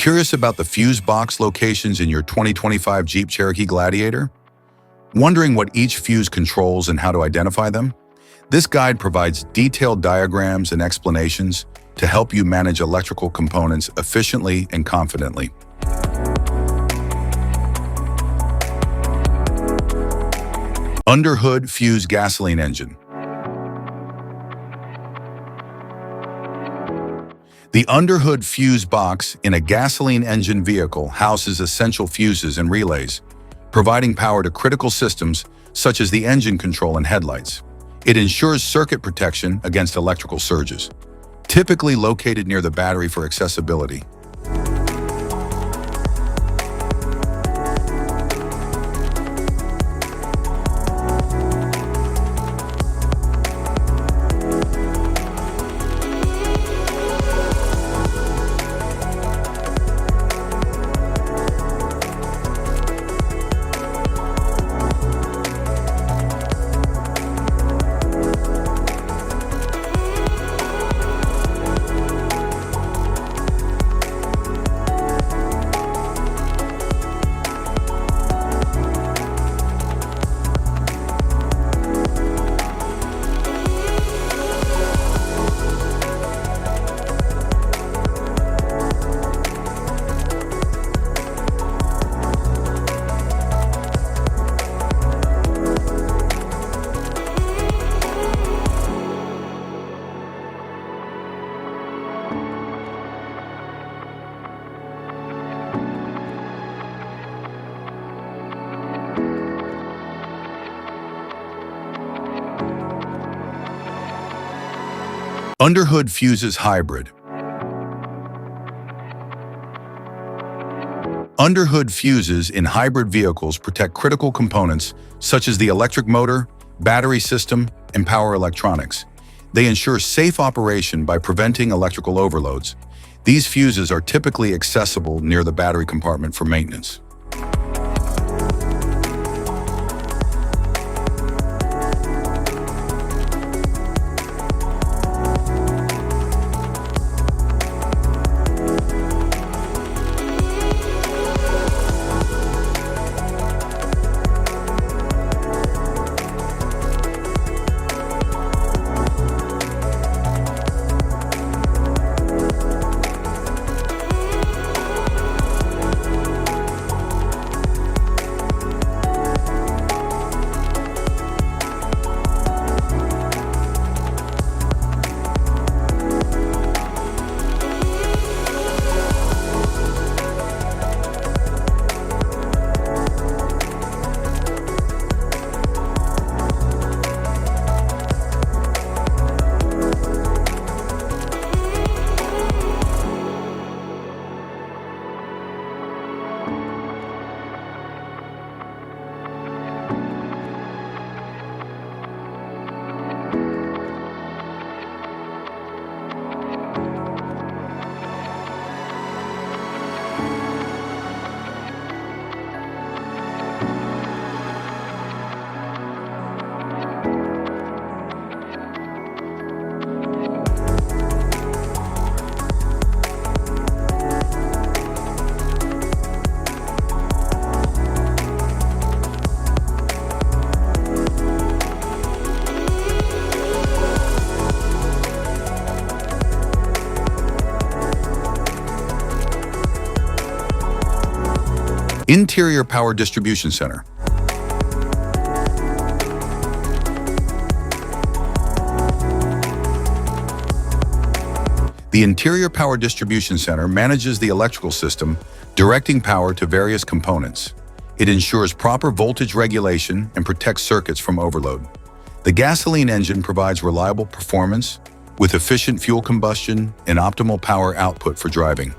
Curious about the fuse box locations in your 2025 Jeep Cherokee Gladiator? Wondering what each fuse controls and how to identify them? This guide provides detailed diagrams and explanations to help you manage electrical components efficiently and confidently. Underhood fuse gasoline engine. The underhood fuse box in a gasoline engine vehicle houses essential fuses and relays, providing power to critical systems such as the engine control and headlights. It ensures circuit protection against electrical surges, typically located near the battery for accessibility. Underhood fuses hybrid. Underhood fuses in hybrid vehicles protect critical components such as the electric motor, battery system, and power electronics. They ensure safe operation by preventing electrical overloads. These fuses are typically accessible near the battery compartment for maintenance. Interior Power Distribution Center. The Interior Power Distribution Center manages the electrical system, directing power to various components. It ensures proper voltage regulation and protects circuits from overload. The gasoline engine provides reliable performance with efficient fuel combustion and optimal power output for driving.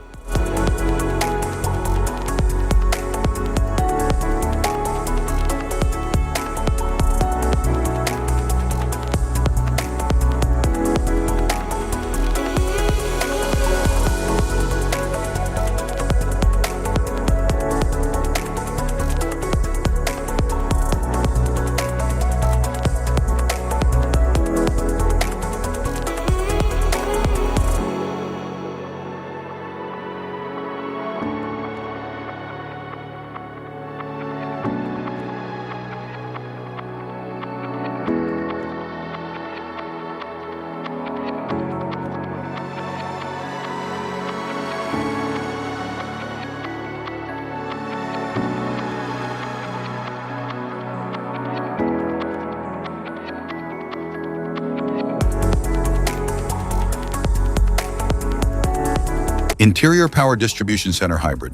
Interior Power Distribution Center Hybrid.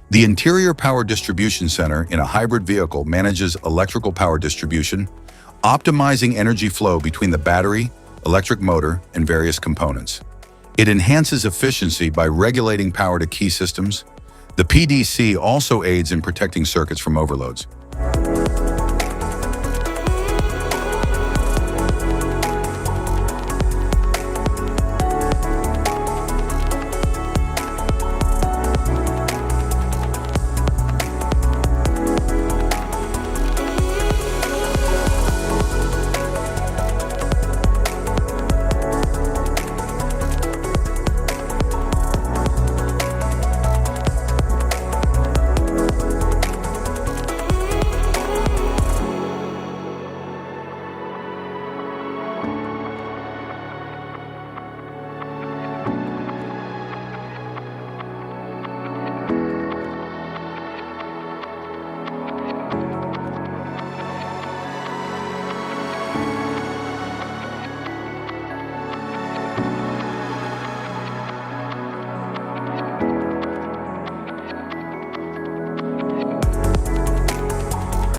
The Interior Power Distribution Center in a hybrid vehicle manages electrical power distribution, optimizing energy flow between the battery, electric motor, and various components. It enhances efficiency by regulating power to key systems. The PDC also aids in protecting circuits from overloads.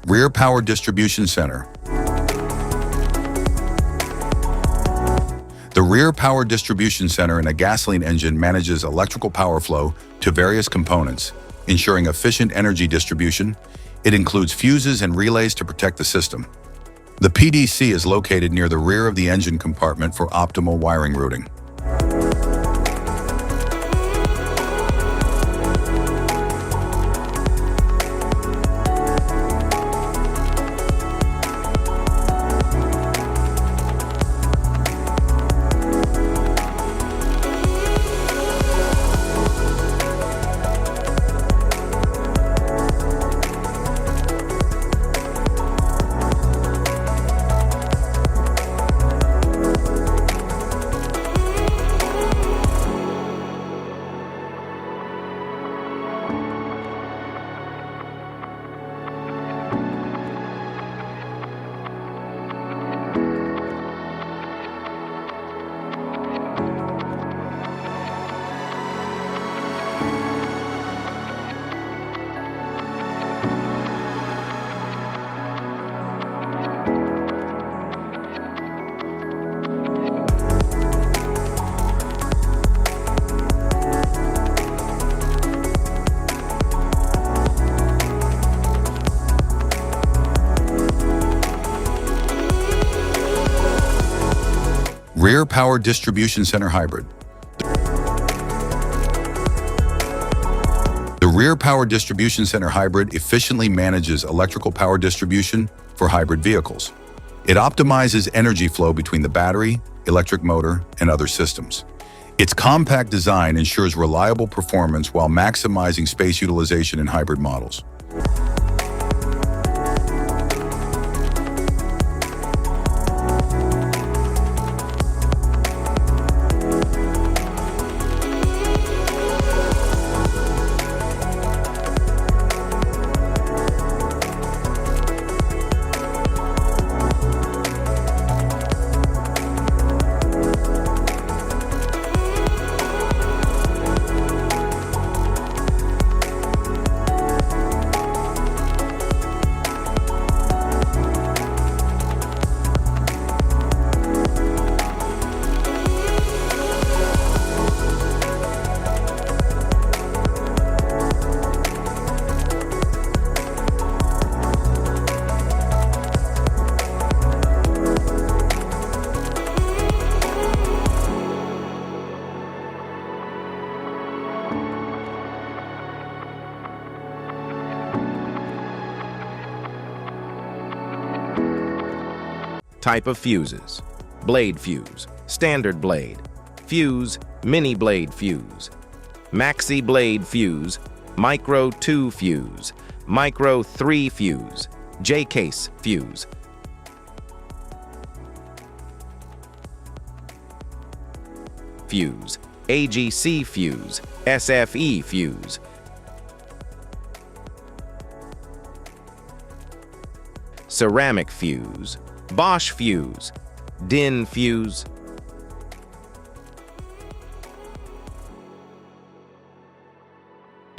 Rear Power Distribution Center. The rear power distribution center in a gasoline engine manages electrical power flow to various components, ensuring efficient energy distribution. It includes fuses and relays to protect the system. The PDC is located near the rear of the engine compartment for optimal wiring routing. Rear Power Distribution Center Hybrid. The Rear Power Distribution Center Hybrid efficiently manages electrical power distribution for hybrid vehicles. It optimizes energy flow between the battery, electric motor, and other systems. Its compact design ensures reliable performance while maximizing space utilization in hybrid models. Type of fuses: blade fuse, standard blade, fuse, mini blade fuse, maxi blade fuse, micro 2 fuse, micro 3 fuse, J-case fuse. Fuse, AGC fuse, SFE fuse. Ceramic fuse, Bosch fuse, DIN fuse.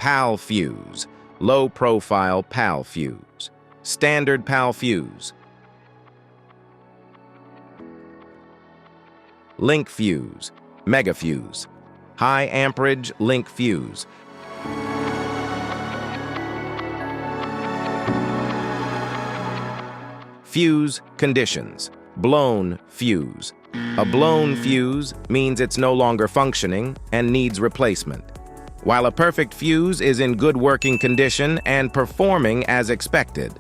PAL fuse, low-profile PAL fuse, standard PAL fuse, link fuse, mega fuse, high amperage link fuse, fuse conditions, blown fuse. A blown fuse means it's no longer functioning and needs replacement, while a perfect fuse is in good working condition and performing as expected.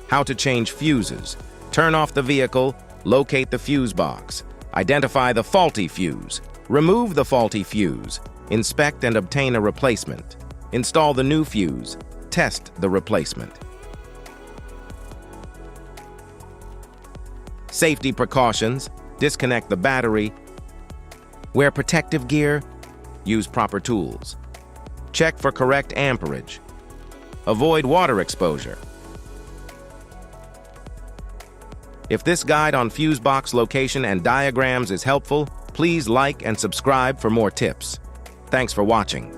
How to change fuses. Turn off the vehicle, locate the fuse box, identify the faulty fuse, remove the faulty fuse, inspect and obtain a replacement, install the new fuse, test the replacement. Safety precautions, disconnect the battery, wear protective gear, use proper tools. Check for correct amperage. Avoid water exposure. If this guide on fuse box location and diagrams is helpful, please like and subscribe for more tips. Thanks for watching.